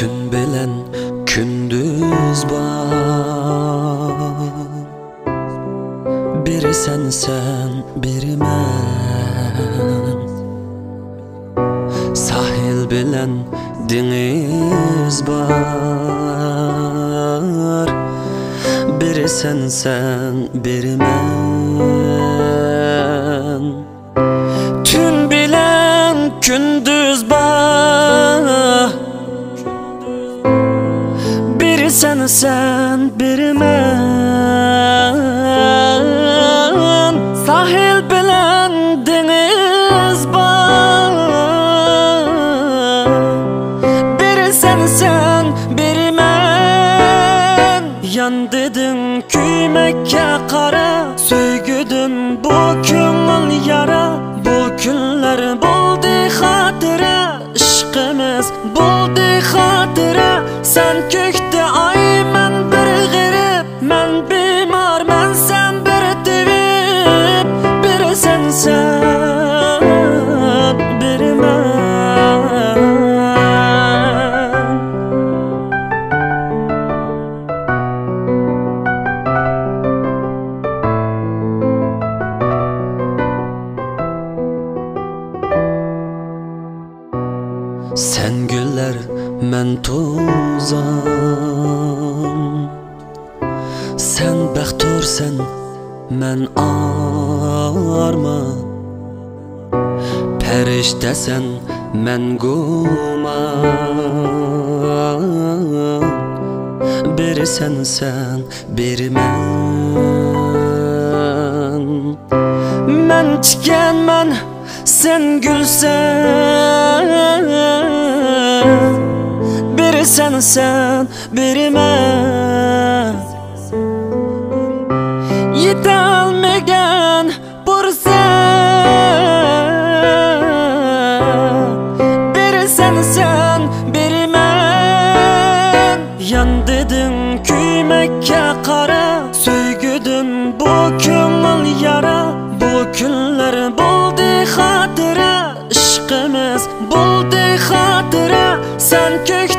Tün bilen gündüz var. Biri sen, biri men. Sahil bilen deniz var. Biri sen, biri men. Tün bilen gündüz var. Biri sen, biri men. Sahil bilen deniz var. Biri sen, biri men. Yan dedin küymekке kara, söygüdün bu köngül yara. Bu günler buldu hatıra, işkimiz buldu hatıra. Sen kökte ay, men bir garip, men bimar, men sen bir tabip. Biri sen, biri men. Sen güller, men tozan. Sen baxtursen, men arma. Periştesen, men guman. Biri sen, biri men. Men tikenmen, sen gülsen. Biri sen, biri men. Yete almagan bursan. Biri sen, biri men. Yan dedin küymekке kara, söygüdün bu köngül yara. Bu günler buldu hatıra, işkimiz buldu hatıra. Sen kök